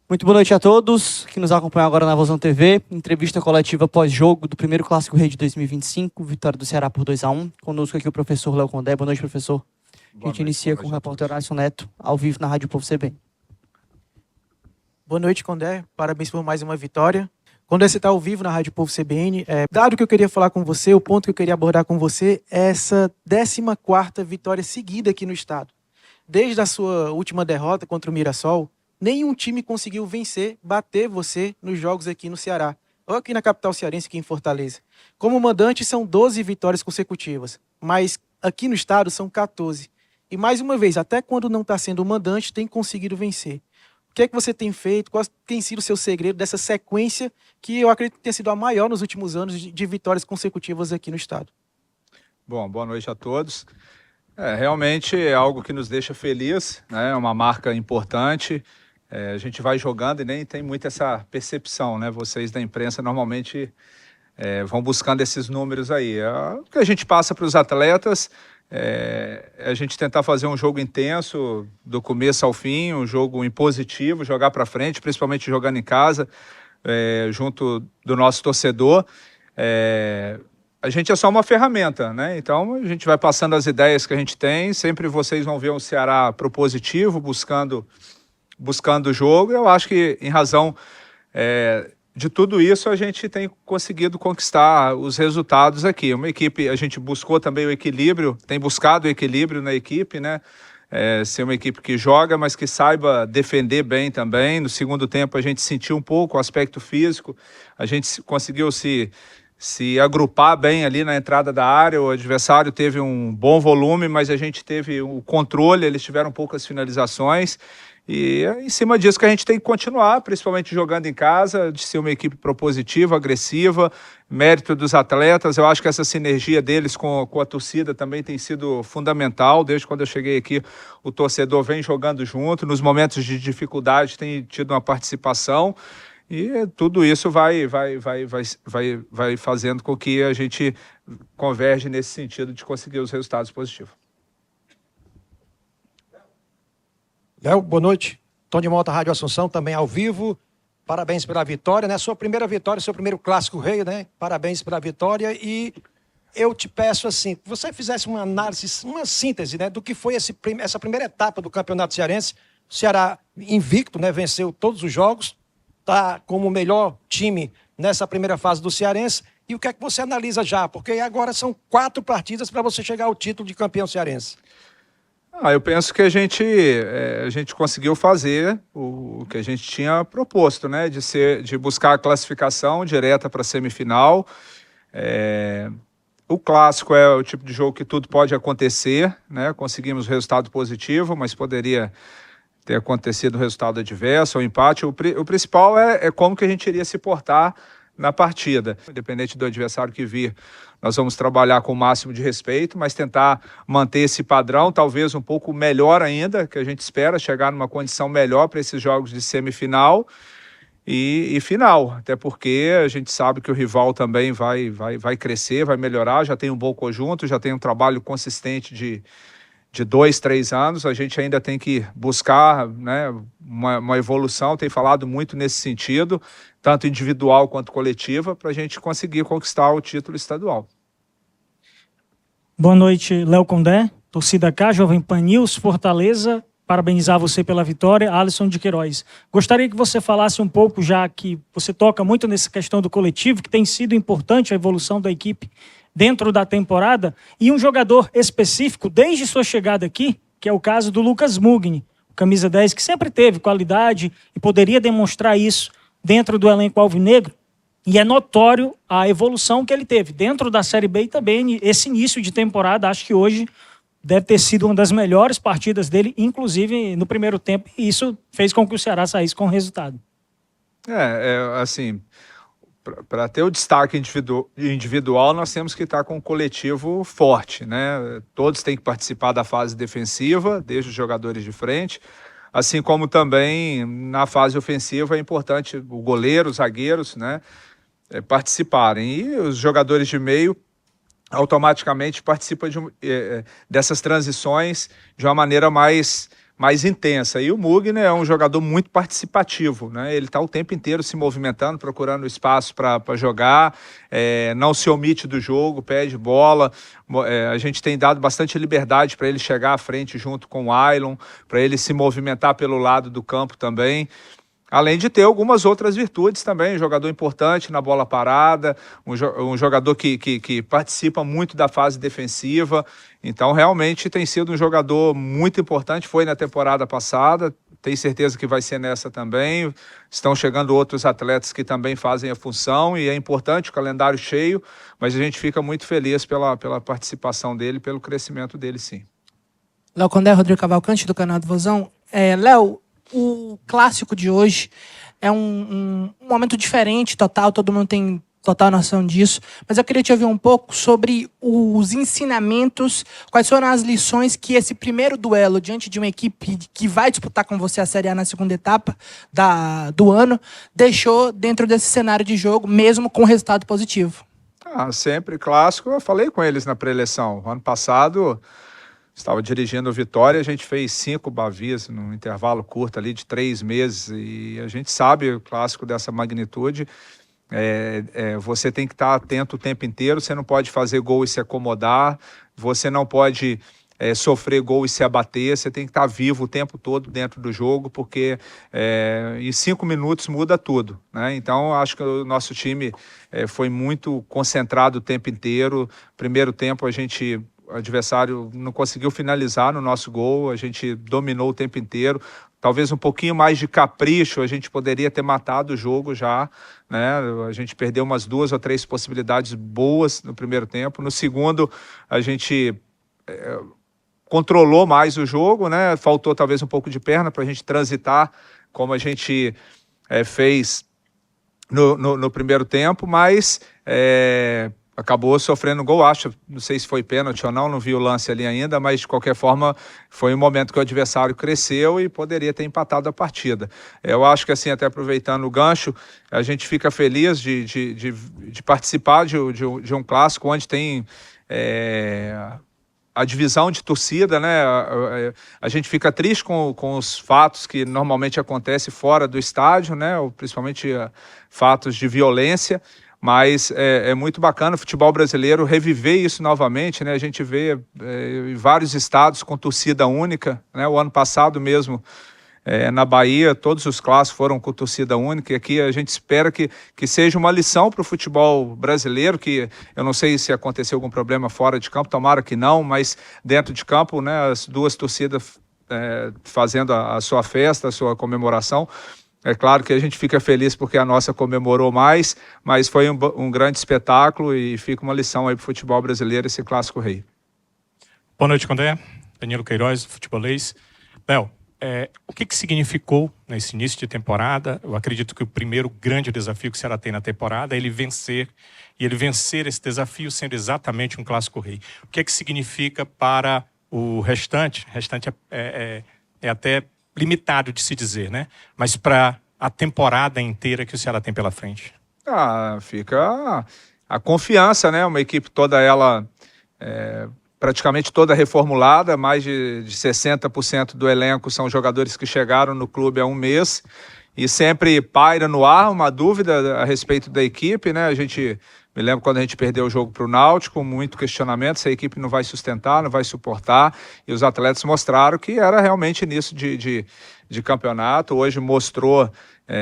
Muito boa noite a todos que nos acompanham agora na Vozão TV. Entrevista coletiva pós-jogo do primeiro Clássico Rei de 2025, vitória do Ceará por 2-1. Conosco aqui o professor Léo Condé. Boa noite, professor. A gente inicia com o repórter Horácio Neto, ao vivo na Rádio Povo CBN. Boa noite, Condé. Parabéns por mais uma vitória. Condé, você está ao vivo na Rádio Povo CBN. Dado que eu queria falar com você, o ponto que eu queria abordar com você é essa 14ª vitória seguida aqui no estado. Desde a sua última derrota contra o Mirassol, nenhum time conseguiu vencer, bater você nos jogos aqui no Ceará, ou aqui na capital cearense, aqui em Fortaleza. Como mandante, são 12 vitórias consecutivas, mas aqui no estado são 14. E mais uma vez, até quando não está sendo o mandante, tem conseguido vencer. O que é que você tem feito? Qual tem sido o seu segredo dessa sequência que eu acredito que tenha sido a maior nos últimos anos de vitórias consecutivas aqui no estado? Bom, boa noite a todos. Realmente é algo que nos deixa feliz, né? É uma marca importante. A gente vai jogando e nem tem muito essa percepção, né? Vocês da imprensa normalmente vão buscando esses números aí. O que a gente passa para os atletas é a gente tentar fazer um jogo intenso do começo ao fim, um jogo impositivo, jogar para frente, principalmente jogando em casa, junto do nosso torcedor. A gente é só uma ferramenta, né? Então a gente vai passando as ideias que a gente tem, sempre vocês vão ver um Ceará propositivo, buscando o jogo. Eu acho que em razão de tudo isso a gente tem conseguido conquistar os resultados aqui. Uma equipe, a gente buscou também o equilíbrio, tem buscado o equilíbrio na equipe, né? Ser uma equipe que joga, mas que saiba defender bem também. No segundo tempo a gente sentiu um pouco o aspecto físico, a gente conseguiu se agrupar bem ali na entrada da área. O adversário teve um bom volume, mas a gente teve o controle, eles tiveram poucas finalizações. E é em cima disso que a gente tem que continuar, principalmente jogando em casa, de ser uma equipe propositiva, agressiva, mérito dos atletas. Eu acho que essa sinergia deles com a torcida também tem sido fundamental. Desde quando eu cheguei aqui, o torcedor vem jogando junto, nos momentos de dificuldade tem tido uma participação. E tudo isso vai fazendo com que a gente converge nesse sentido de conseguir os resultados positivos. Léo, boa noite. Tom de Mota, Rádio Assunção, também ao vivo. Parabéns pela vitória, né? Sua primeira vitória, seu primeiro Clássico Rei, né? Parabéns pela vitória. E eu te peço assim, que você fizesse uma análise, uma síntese, né, do que foi essa primeira etapa do Campeonato Cearense. O Ceará invicto, né? Venceu todos os jogos, está como o melhor time nessa primeira fase do Cearense. E o que é que você analisa já? Porque agora são 4 partidas para você chegar ao título de campeão cearense. Eu penso que a gente conseguiu fazer o que a gente tinha proposto, né? De buscar a classificação direta para a semifinal. O clássico é o tipo de jogo que tudo pode acontecer, né? Conseguimos resultado positivo, mas poderia ter acontecido o resultado adverso ou empate. O principal é como que a gente iria se portar na partida. Independente do adversário que vir, nós vamos trabalhar com o máximo de respeito, mas tentar manter esse padrão, talvez um pouco melhor ainda, que a gente espera chegar numa condição melhor para esses jogos de semifinal e final. Até porque a gente sabe que o rival também vai crescer, vai melhorar, já tem um bom conjunto, já tem um trabalho consistente de 2, 3 anos. A gente ainda tem que buscar, né, uma evolução, tem falado muito nesse sentido, tanto individual quanto coletiva, para a gente conseguir conquistar o título estadual. Boa noite, Léo Condé, torcida K, Jovem Pan News, Fortaleza. Parabenizar você pela vitória, Alisson de Queiroz. Gostaria que você falasse um pouco, já que você toca muito nessa questão do coletivo, que tem sido importante a evolução da equipe dentro da temporada, e um jogador específico, desde sua chegada aqui, que é o caso do Lucas Mugni, camisa 10, que sempre teve qualidade e poderia demonstrar isso dentro do elenco alvinegro, e é notório a evolução que ele teve dentro da Série B e também esse início de temporada. Acho que hoje deve ter sido uma das melhores partidas dele, inclusive no primeiro tempo, e isso fez com que o Ceará saísse com o resultado. Assim, para ter o destaque individual, nós temos que estar com um coletivo forte, né? Todos têm que participar da fase defensiva, desde os jogadores de frente, assim como também na fase ofensiva é importante o goleiro, os zagueiros, né, participarem. E os jogadores de meio automaticamente participam dessas transições de uma maneira mais mais intensa. E o Mugner é um jogador muito participativo, né? Ele está o tempo inteiro se movimentando, procurando espaço para jogar, não se omite do jogo, pede bola. A gente tem dado bastante liberdade para ele chegar à frente junto com o Ailon, para ele se movimentar pelo lado do campo também. Além de ter algumas outras virtudes também, um jogador importante na bola parada, um jogador que participa muito da fase defensiva. Então, realmente tem sido um jogador muito importante, foi na temporada passada, tenho certeza que vai ser nessa também. Estão chegando outros atletas que também fazem a função e é importante o calendário cheio, mas a gente fica muito feliz pela participação dele, pelo crescimento dele, sim. Léo Condé, Rodrigo Cavalcante, do canal do Vozão. Léo, o clássico de hoje é um momento diferente, total, todo mundo tem total noção disso, mas eu queria te ouvir um pouco sobre os ensinamentos, quais foram as lições que esse primeiro duelo diante de uma equipe que vai disputar com você a Série A na segunda etapa do ano, deixou dentro desse cenário de jogo, mesmo com resultado positivo. Sempre clássico, eu falei com eles na pré-eleição. Ano passado estava dirigindo o Vitória, a gente fez 5 bavias num intervalo curto ali de 3 meses e a gente sabe o clássico dessa magnitude. Você tem que estar atento o tempo inteiro, você não pode fazer gol e se acomodar, você não pode sofrer gol e se abater, você tem que estar vivo o tempo todo dentro do jogo, porque em 5 minutos muda tudo, né? Então acho que o nosso time foi muito concentrado o tempo inteiro. Primeiro tempo o adversário não conseguiu finalizar no nosso gol, a gente dominou o tempo inteiro. Talvez um pouquinho mais de capricho, a gente poderia ter matado o jogo já, né? A gente perdeu umas 2 ou 3 possibilidades boas no primeiro tempo. No segundo, a gente controlou mais o jogo, né? Faltou talvez um pouco de perna para a gente transitar, como a gente fez no primeiro tempo, mas acabou sofrendo gol, não sei se foi pênalti ou não vi o lance ali ainda, mas de qualquer forma foi um momento que o adversário cresceu e poderia ter empatado a partida. Eu acho que assim, até aproveitando o gancho, a gente fica feliz de participar de um clássico onde tem a divisão de torcida, né? A gente fica triste com os fatos que normalmente acontecem fora do estádio, né? Ou principalmente fatos de violência. Mas é muito bacana o futebol brasileiro reviver isso novamente, né? A gente vê em vários estados com torcida única, né? O ano passado mesmo, na Bahia, todos os clássicos foram com torcida única, e aqui a gente espera que seja uma lição para o futebol brasileiro, que eu não sei se aconteceu algum problema fora de campo, tomara que não, mas dentro de campo, né, as duas torcidas fazendo a sua festa, a sua comemoração. É claro que a gente fica feliz porque a nossa comemorou mais, mas foi um grande espetáculo e fica uma lição aí para o futebol brasileiro, esse Clássico Rei. Boa noite, Condé. Danilo Queiroz, futebolês. Léo, o que significou nesse início de temporada? Eu acredito que o primeiro grande desafio que o Ceará tem na temporada é ele vencer esse desafio sendo exatamente um Clássico Rei. O que significa para o restante? O restante é até limitado de se dizer, né? Mas para a temporada inteira que o Ceará tem pela frente. Fica a confiança, né? Uma equipe toda ela praticamente toda reformulada, mais de 60% do elenco são jogadores que chegaram no clube há 1 mês e sempre paira no ar uma dúvida a respeito da equipe, né? Me lembro quando a gente perdeu o jogo para o Náutico, muito questionamento, se a equipe não vai sustentar, não vai suportar, e os atletas mostraram que era realmente início de campeonato. Hoje mostrou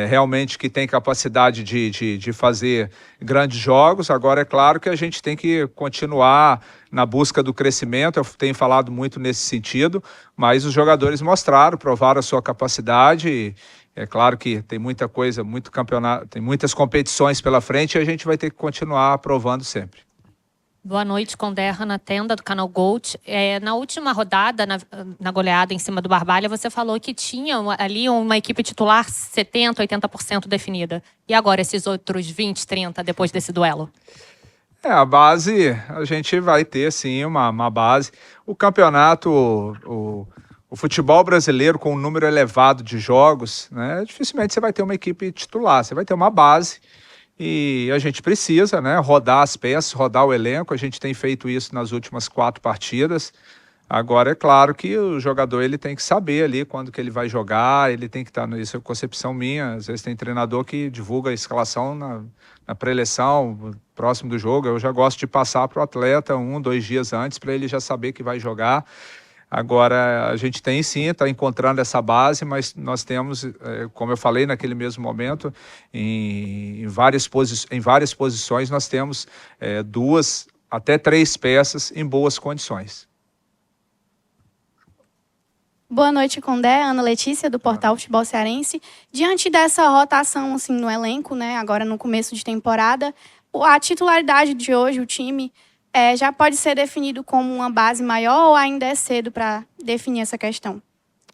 realmente que tem capacidade de fazer grandes jogos. Agora é claro que a gente tem que continuar na busca do crescimento, eu tenho falado muito nesse sentido, mas os jogadores provaram a sua capacidade e é claro que tem muita coisa, muito campeonato, tem muitas competições pela frente e a gente vai ter que continuar aprovando sempre. Boa noite, Condé, na tenda do canal Gold. Na última rodada, na goleada em cima do Barbalha, você falou que tinha ali uma equipe titular 70%, 80% definida. E agora esses outros 20%, 30% depois desse duelo? A base, a gente vai ter sim uma base. O campeonato, o futebol brasileiro com um número elevado de jogos, né, dificilmente você vai ter uma equipe titular, você vai ter uma base e a gente precisa, né, rodar as peças, rodar o elenco. A gente tem feito isso nas últimas 4 partidas. Agora, é claro que o jogador ele tem que saber ali quando que ele vai jogar, ele tem que estar, isso é concepção minha, às vezes tem treinador que divulga a escalação na pré-eleição, próximo do jogo. Eu já gosto de passar para o atleta 1, 2 dias antes, para ele já saber que vai jogar. Agora, a gente tem sim, está encontrando essa base, mas nós temos, como eu falei naquele mesmo momento, em várias posições nós temos 2 até 3 peças em boas condições. Boa noite, Condé. Ana Letícia, do Portal Futebol Cearense. Diante dessa rotação assim, no elenco, né, agora no começo de temporada, a titularidade de hoje, o time, já pode ser definido como uma base maior ou ainda é cedo para definir essa questão?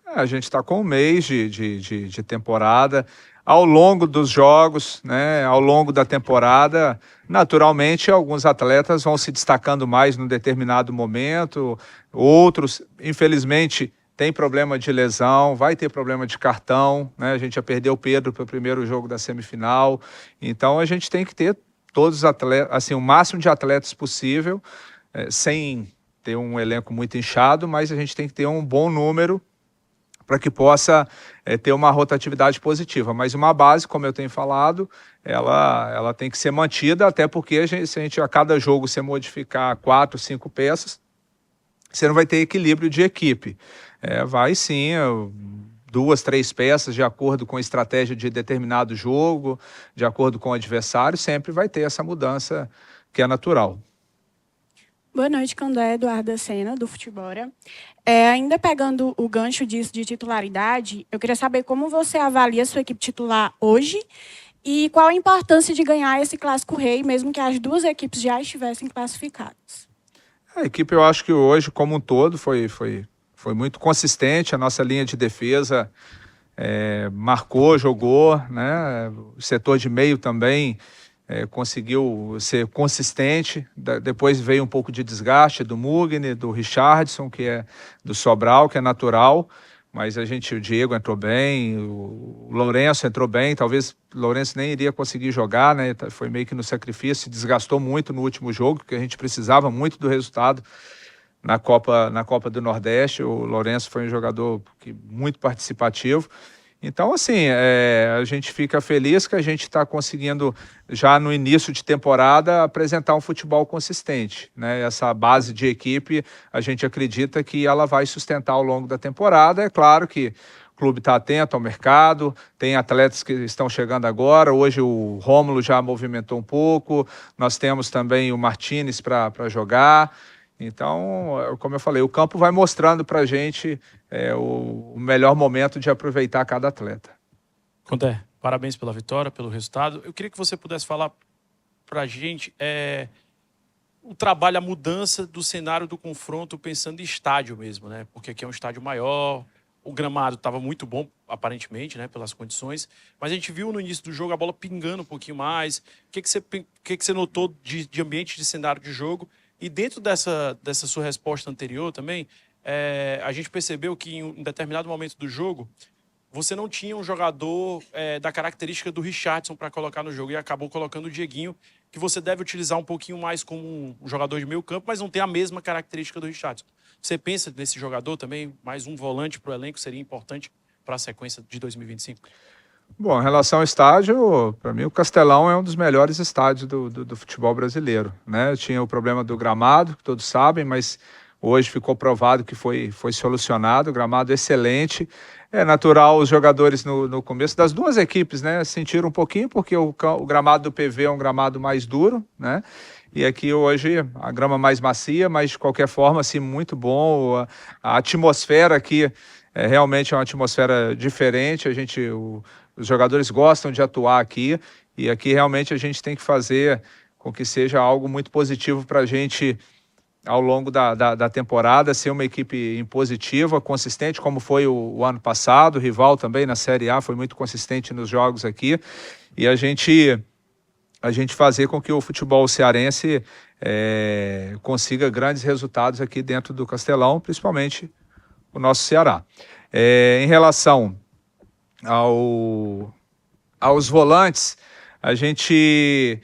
A gente está com um mês de temporada. Ao longo dos jogos, né, ao longo da temporada, naturalmente, alguns atletas vão se destacando mais num determinado momento, outros, infelizmente, tem problema de lesão, vai ter problema de cartão, né? A gente já perdeu o Pedro para o primeiro jogo da semifinal, então a gente tem que ter todos os atletas, assim, o máximo de atletas possível, sem ter um elenco muito inchado, mas a gente tem que ter um bom número para que possa ter uma rotatividade positiva. Mas uma base, como eu tenho falado, ela tem que ser mantida, até porque se a gente a cada jogo você modificar 4, 5 peças, você não vai ter equilíbrio de equipe. Vai sim, 2, 3 peças de acordo com a estratégia de determinado jogo, de acordo com o adversário, sempre vai ter essa mudança que é natural. Boa noite, Condé, Eduarda Sena, do Futebora. Ainda pegando o gancho disso de titularidade, eu queria saber como você avalia a sua equipe titular hoje e qual a importância de ganhar esse Clássico Rei, mesmo que as 2 equipes já estivessem classificadas. A equipe, eu acho que hoje, como um todo, foi muito consistente. A nossa linha de defesa marcou, jogou, né? O setor de meio também conseguiu ser consistente. Depois veio um pouco de desgaste do Mugni, do Richardson, que é do Sobral, que é natural. Mas o Diego entrou bem, o Lourenço entrou bem. Talvez o Lourenço nem iria conseguir jogar, né? Foi meio que no sacrifício, se desgastou muito no último jogo, porque a gente precisava muito do resultado na Copa do Nordeste. O Lourenço foi um jogador muito participativo. Então, assim, a gente fica feliz que a gente está conseguindo, já no início de temporada, apresentar um futebol consistente, né? Essa base de equipe, a gente acredita que ela vai sustentar ao longo da temporada. É claro que o clube está atento ao mercado, tem atletas que estão chegando agora. Hoje o Rômulo já movimentou um pouco, nós temos também o Martínez para jogar. Então, como eu falei, o campo vai mostrando para a gente o melhor momento de aproveitar cada atleta. Condé, parabéns pela vitória, pelo resultado. Eu queria que você pudesse falar para a gente o trabalho, a mudança do cenário do confronto, pensando em estádio mesmo, né? Porque aqui é um estádio maior, o gramado estava muito bom, aparentemente, né, pelas condições, mas a gente viu no início do jogo a bola pingando um pouquinho mais. O que você notou de ambiente, de cenário de jogo? E dentro dessa sua resposta anterior também, a gente percebeu que em um determinado momento do jogo, você não tinha um jogador da característica do Richardson para colocar no jogo e acabou colocando o Dieguinho, que você deve utilizar um pouquinho mais como um jogador de meio campo, mas não tem a mesma característica do Richardson. Você pensa nesse jogador também, mais um volante para o elenco, seria importante para a sequência de 2025? Bom, em relação ao estádio, para mim o Castelão é um dos melhores estádios do futebol brasileiro, né? Tinha o problema do gramado, que todos sabem, mas hoje ficou provado que foi solucionado, o gramado excelente. É natural os jogadores no começo das 2 equipes, né, sentiram um pouquinho, porque o gramado do PV é um gramado mais duro, né? E aqui hoje a grama mais macia, mas de qualquer forma, assim, muito bom. A atmosfera aqui realmente é uma atmosfera diferente. Os jogadores gostam de atuar aqui, e aqui realmente a gente tem que fazer com que seja algo muito positivo para a gente ao longo da temporada, ser uma equipe impositiva, consistente, como foi o ano passado. O rival também na Série A foi muito consistente nos jogos aqui, e a gente fazer com que o futebol cearense consiga grandes resultados aqui dentro do Castelão, principalmente o nosso Ceará. Em relação aos volantes, a gente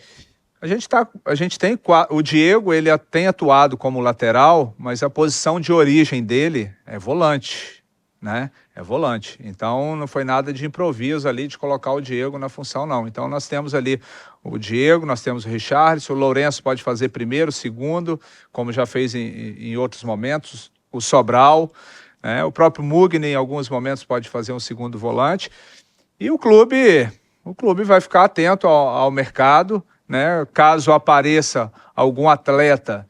A gente tem o Diego, ele tem atuado como lateral, mas a posição de origem dele é volante, né? É volante. Então não foi nada de improviso ali de colocar o Diego na função, não. Então nós temos ali o Diego, nós temos o Richarlison, o Lourenço pode fazer primeiro, segundo, como já fez em outros momentos, o Sobral, né? O próprio Mugni em alguns momentos pode fazer um segundo volante. E o clube vai ficar atento ao mercado, né? Caso apareça algum atleta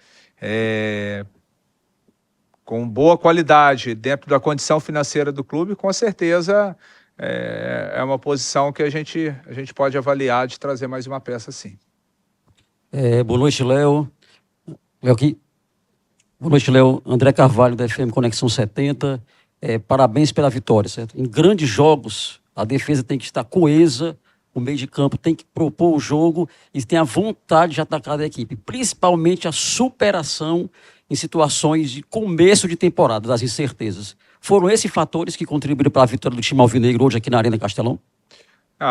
com boa qualidade dentro da condição financeira do clube, com certeza é uma posição que a gente pode avaliar de trazer mais uma peça, sim. Boa noite, Léo. Boa noite, Léo. André Carvalho, da FM Conexão 70. Parabéns pela vitória, certo? Em grandes jogos, a defesa tem que estar coesa, o meio de campo tem que propor o jogo e tem a vontade de atacar a equipe, principalmente a superação em situações de começo de temporada, das incertezas. Foram esses fatores que contribuíram para a vitória do time alvinegro hoje aqui na Arena Castelão?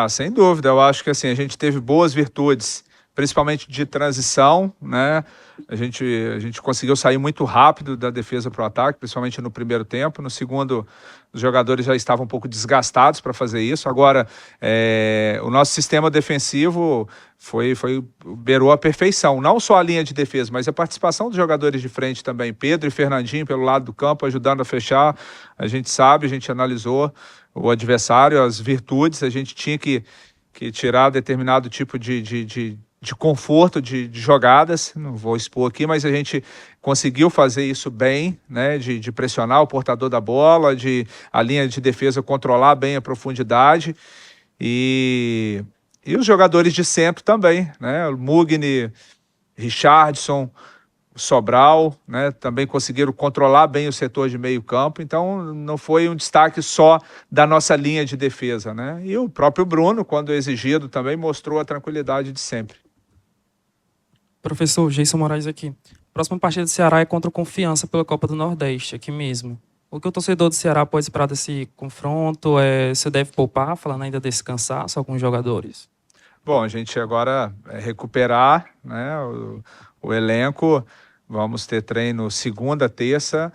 Sem dúvida. Eu acho que assim, a gente teve boas virtudes, principalmente de transição, né? A gente conseguiu sair muito rápido da defesa para o ataque, principalmente no primeiro tempo. No segundo, os jogadores já estavam um pouco desgastados para fazer isso. Agora, o nosso sistema defensivo beirou a perfeição. Não só a linha de defesa, mas a participação dos jogadores de frente também. Pedro e Fernandinho pelo lado do campo, ajudando a fechar. A gente sabe, a gente analisou o adversário, as virtudes. A gente tinha que tirar determinado tipo de conforto de jogadas, não vou expor aqui, mas a gente conseguiu fazer isso bem, né, de pressionar o portador da bola, a linha de defesa controlar bem a profundidade e os jogadores de centro também, né, o Mugni, Richarlison, Sobral, né, também conseguiram controlar bem o setor de meio campo, então não foi um destaque só da nossa linha de defesa, né, e o próprio Bruno, quando exigido, também mostrou a tranquilidade de sempre. Professor, Jason Moraes aqui. Próxima partida do Ceará é contra o Confiança pela Copa do Nordeste, aqui mesmo. O que o torcedor do Ceará pode esperar desse confronto? Você deve poupar, falando ainda desse cansaço, alguns jogadores? Bom, a gente agora recuperar, né, o elenco. Vamos ter treino segunda, terça.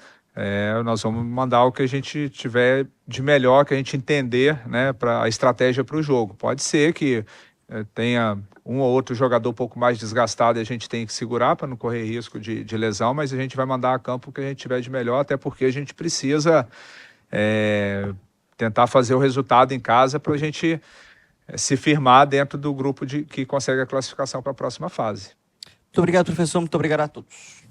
Nós vamos mandar o que a gente tiver de melhor, que a gente entender, né, para a estratégia para o jogo. Pode ser que tenha um ou outro jogador um pouco mais desgastado e a gente tem que segurar para não correr risco de lesão, mas a gente vai mandar a campo o que a gente tiver de melhor, até porque a gente precisa tentar fazer o resultado em casa para a gente se firmar dentro do grupo que consegue a classificação para a próxima fase. Muito obrigado, professor. Muito obrigado a todos.